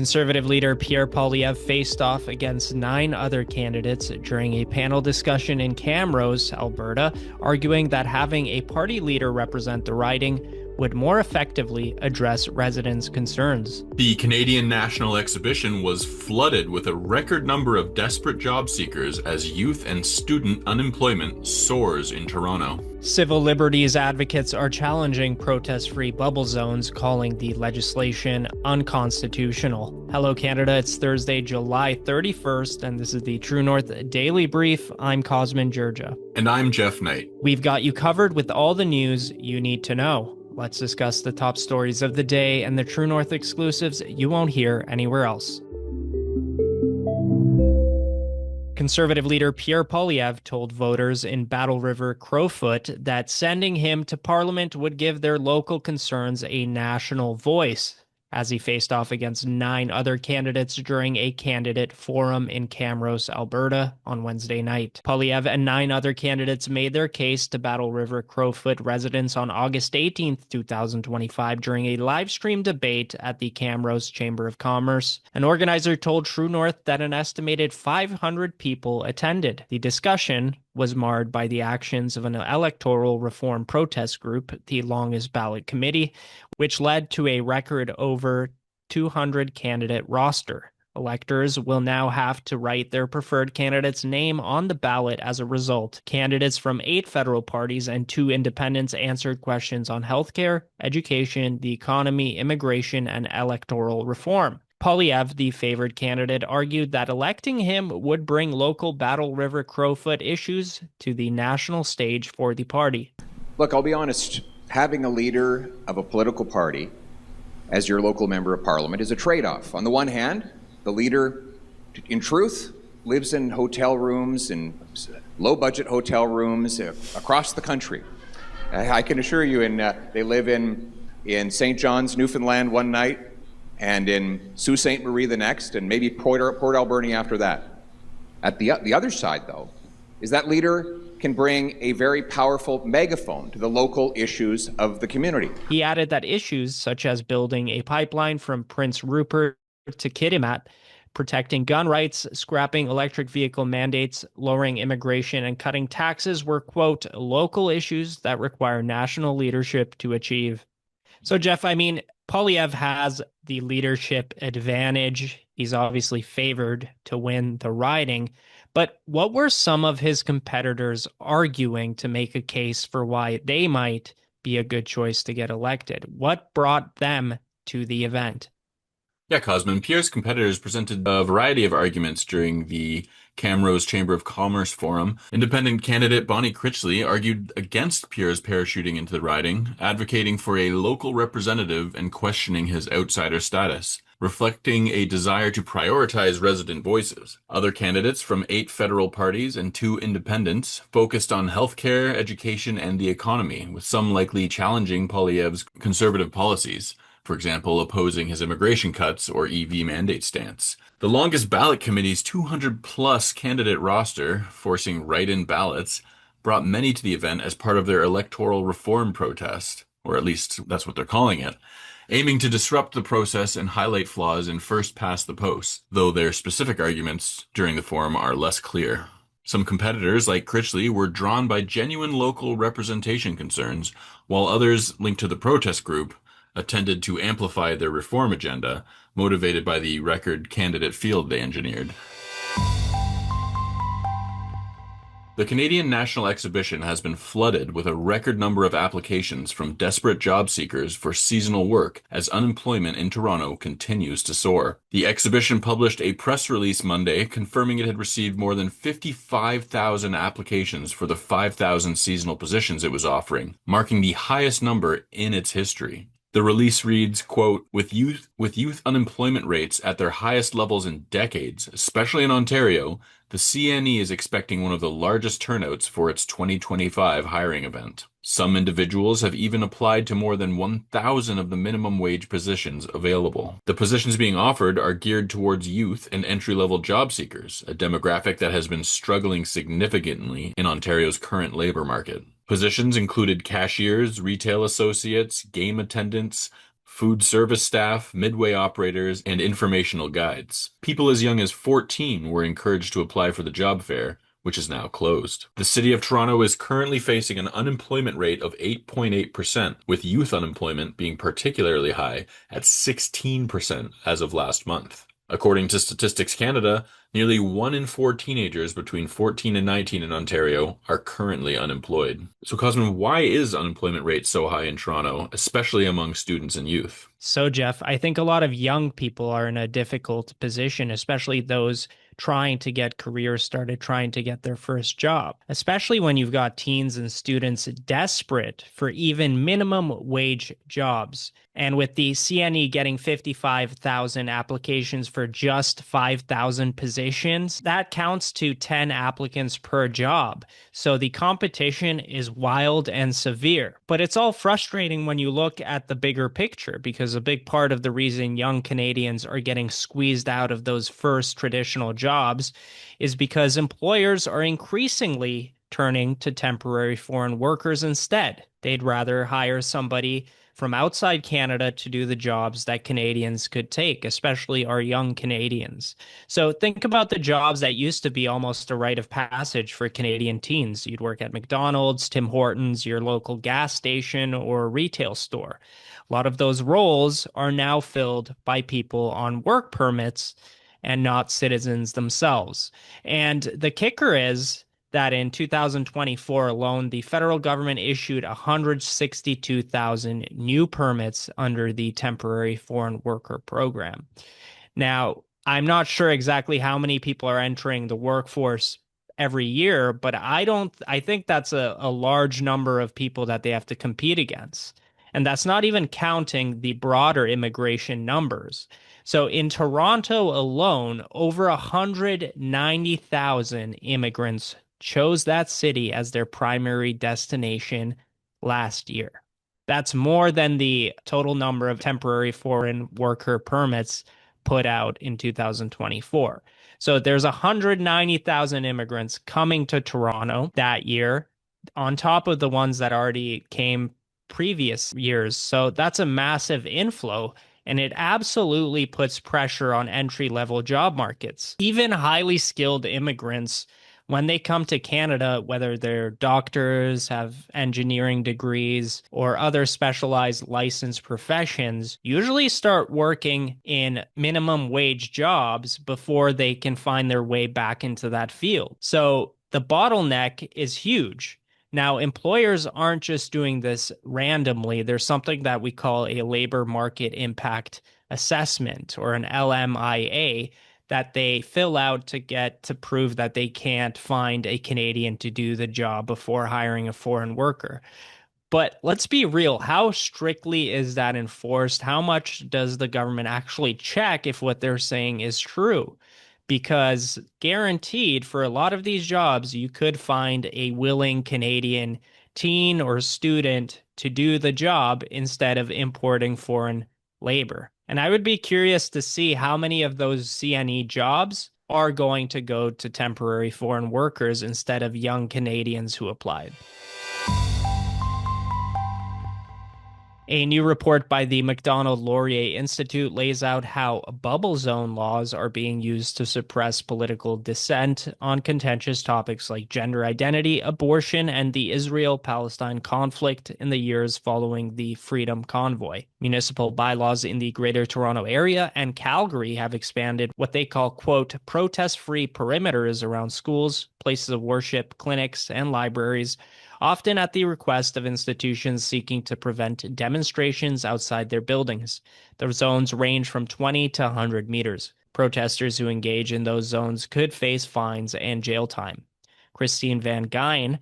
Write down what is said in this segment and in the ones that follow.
Conservative leader Pierre Poilievre faced off against 9 other candidates during a panel discussion in Camrose, Alberta, arguing that having a party leader represent the riding would more effectively address residents' concerns. The Canadian National Exhibition was flooded with a record number of desperate job seekers as youth and student unemployment soars in Toronto. Civil liberties advocates are challenging protest-free bubble zones, calling the legislation unconstitutional. Hello Canada, it's Thursday, July 31st, and this is the True North Daily Brief. I'm Cosmin, Dzsurdzsa. And I'm Geoff Knight. We've got you covered with all the news you need to know. Let's discuss the top stories of the day and the True North exclusives you won't hear anywhere else. Conservative leader Pierre Poilievre told voters in Battle River, Crowfoot, that sending him to Parliament would give their local concerns a national voice, as he faced off against 9 other candidates during a candidate forum in Camrose, Alberta on Wednesday night. Poilievre and 9 other candidates made their case to Battle River Crowfoot residents on August 18, 2025 during a live-stream debate at the Camrose Chamber of Commerce. An organizer told True North that an estimated 500 people attended. The discussion was marred by the actions of an electoral reform protest group, the Longest Ballot Committee, which led to a record over 200 candidate roster. Electors will now have to write their preferred candidate's name on the ballot as a result. Candidates from 8 federal parties and 2 independents answered questions on healthcare, education, the economy, immigration, and electoral reform. Poilievre, the favored candidate, argued that electing him would bring local Battle River Crowfoot issues to the national stage for the party. Look, I'll be honest, having a leader of a political party as your local member of parliament is a trade-off. On the one hand, the leader, in truth, lives in hotel rooms, in low-budget hotel rooms across the country. I can assure you, they live in St. John's, Newfoundland one night, and in Sault Ste. Marie the next, and maybe Port Alberni after that. At the other side, though, is that leader can bring a very powerful megaphone to the local issues of the community. He added that issues such as building a pipeline from Prince Rupert to Kitimat, protecting gun rights, scrapping electric vehicle mandates, lowering immigration, and cutting taxes were, quote, local issues that require national leadership to achieve. So, Geoff, Poilievre has the leadership advantage. He's obviously favored to win the riding. But what were some of his competitors arguing to make a case for why they might be a good choice to get elected? What brought them to the event? Yeah, Cosmin, Pierre's competitors presented a variety of arguments during the Camrose Chamber of Commerce forum. Independent candidate Bonnie Critchley argued against Pierre's parachuting into the riding, advocating for a local representative and questioning his outsider status, reflecting a desire to prioritize resident voices. Other candidates from 8 federal parties and 2 independents focused on healthcare, education, and the economy, with some likely challenging Poilievre's conservative policies. For example, opposing his immigration cuts or EV mandate stance. The Longest Ballot Committee's 200-plus candidate roster, forcing write-in ballots, brought many to the event as part of their electoral reform protest, or at least that's what they're calling it, aiming to disrupt the process and highlight flaws in first-past-the-post, though their specific arguments during the forum are less clear. Some competitors, like Critchley, were drawn by genuine local representation concerns, while others linked to the protest group attended to amplify their reform agenda, motivated by the record candidate field they engineered. The Canadian National Exhibition has been flooded with a record number of applications from desperate job seekers for seasonal work as unemployment in Toronto continues to soar. The exhibition published a press release Monday confirming it had received more than 55,000 applications for the 5,000 seasonal positions it was offering, marking the highest number in its history. The release reads, quote, with youth unemployment rates at their highest levels in decades, especially in Ontario, the CNE is expecting one of the largest turnouts for its 2025 hiring event. Some individuals have even applied to more than 1,000 of the minimum wage positions available. The positions being offered are geared towards youth and entry-level job seekers, a demographic that has been struggling significantly in Ontario's current labor market. Positions included cashiers, retail associates, game attendants, food service staff, midway operators, and informational guides. People as young as 14 were encouraged to apply for the job fair, which is now closed. The city of Toronto is currently facing an unemployment rate of 8.8%, with youth unemployment being particularly high at 16% as of last month. According to Statistics Canada, nearly 1 in 4 teenagers between 14 and 19 in Ontario are currently unemployed. So, Cosmin, why is unemployment rate so high in Toronto, especially among students and youth? So, Geoff, I think a lot of young people are in a difficult position, especially those trying to get careers started, trying to get their first job, especially when you've got teens and students desperate for even minimum wage jobs. And with the CNE getting 55,000 applications for just 5,000 positions, that counts to 10 applicants per job. So the competition is wild and severe. But it's all frustrating when you look at the bigger picture, because a big part of the reason young Canadians are getting squeezed out of those first traditional jobs is because employers are increasingly turning to temporary foreign workers instead. They'd rather hire somebody from outside Canada to do the jobs that Canadians could take, especially our young Canadians. So think about the jobs that used to be almost a rite of passage for Canadian teens. You'd work at McDonald's, Tim Hortons, your local gas station, or retail store. A lot of those roles are now filled by people on work permits and not citizens themselves. And the kicker is that in 2024 alone, the federal government issued 162,000 new permits under the temporary foreign worker program. Now, I'm not sure exactly how many people are entering the workforce every year, but I think that's a large number of people that they have to compete against. And that's not even counting the broader immigration numbers. So in Toronto alone, over 190,000 immigrants chose that city as their primary destination last year. That's more than the total number of temporary foreign worker permits put out in 2024. So there's 190,000 immigrants coming to Toronto that year, on top of the ones that already came previous years. So that's a massive inflow. And it absolutely puts pressure on entry-level job markets. Even highly skilled immigrants, when they come to Canada, whether they're doctors, have engineering degrees, or other specialized licensed professions, usually start working in minimum wage jobs before they can find their way back into that field. So the bottleneck is huge. Now, employers aren't just doing this randomly. There's something that we call a labor market impact assessment, or an LMIA, that they fill out to prove that they can't find a Canadian to do the job before hiring a foreign worker. But let's be real. How strictly is that enforced? How much does the government actually check if what they're saying is true? Because guaranteed for a lot of these jobs, you could find a willing Canadian teen or student to do the job instead of importing foreign labor. And I would be curious to see how many of those CNE jobs are going to go to temporary foreign workers instead of young Canadians who applied. A new report by the Macdonald-Laurier Institute lays out how bubble zone laws are being used to suppress political dissent on contentious topics like gender identity, abortion, and the Israel-Palestine conflict in the years following the Freedom Convoy. Municipal bylaws in the Greater Toronto Area and Calgary have expanded what they call, quote, protest-free perimeters around schools, places of worship, clinics, and libraries, often at the request of institutions seeking to prevent demonstrations outside their buildings. The zones range from 20 to 100 meters. Protesters who engage in those zones could face fines and jail time. Christine Van Gyn,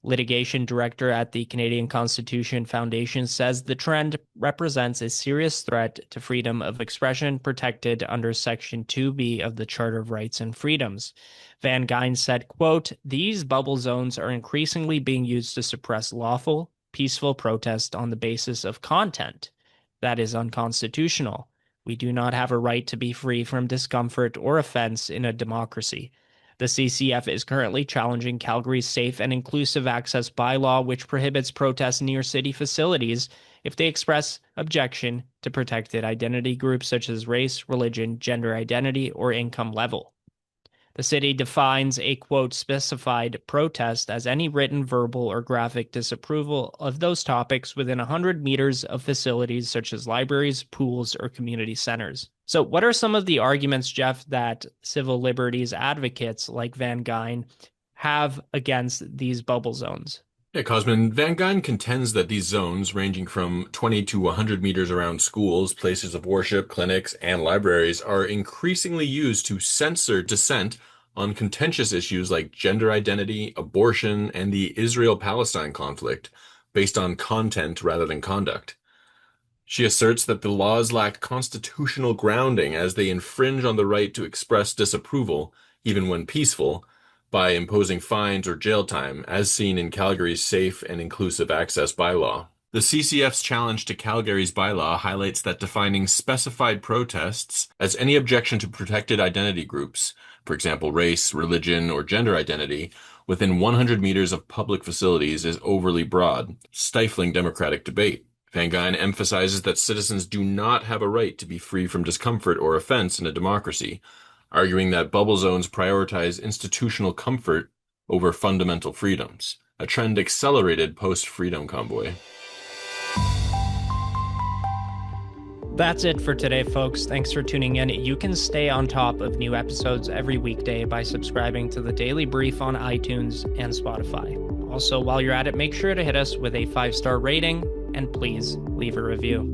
litigation director at the Canadian Constitution Foundation, says the trend represents a serious threat to freedom of expression protected under Section 2B of the Charter of Rights and Freedoms. Van Gyn said, quote, these bubble zones are increasingly being used to suppress lawful, peaceful protest on the basis of content. That is unconstitutional. We do not have a right to be free from discomfort or offense in a democracy. The CCF is currently challenging Calgary's safe and inclusive access bylaw, which prohibits protests near city facilities if they express objection to protected identity groups such as race, religion, gender identity, or income level. The city defines a, quote, specified protest as any written, verbal, or graphic disapproval of those topics within 100 meters of facilities such as libraries, pools, or community centers. So what are some of the arguments, Geoff, that civil liberties advocates like Van Gyn have against these bubble zones? Yeah, Cosmin, Van Gyn contends that these zones, ranging from 20 to 100 meters around schools, places of worship, clinics, and libraries, are increasingly used to censor dissent on contentious issues like gender identity, abortion, and the Israel-Palestine conflict, based on content rather than conduct. She asserts that the laws lack constitutional grounding as they infringe on the right to express disapproval, even when peaceful, by imposing fines or jail time, as seen in Calgary's Safe and Inclusive Access bylaw. The CCF's challenge to Calgary's bylaw highlights that defining specified protests as any objection to protected identity groups, for example, race, religion, or gender identity, within 100 meters of public facilities is overly broad, stifling democratic debate. Van Gyn emphasizes that citizens do not have a right to be free from discomfort or offense in a democracy, arguing that bubble zones prioritize institutional comfort over fundamental freedoms, a trend accelerated post-Freedom Convoy. That's it for today, folks. Thanks for tuning in. You can stay on top of new episodes every weekday by subscribing to the Daily Brief on iTunes and Spotify. Also, while you're at it, make sure to hit us with a 5-star rating and please leave a review.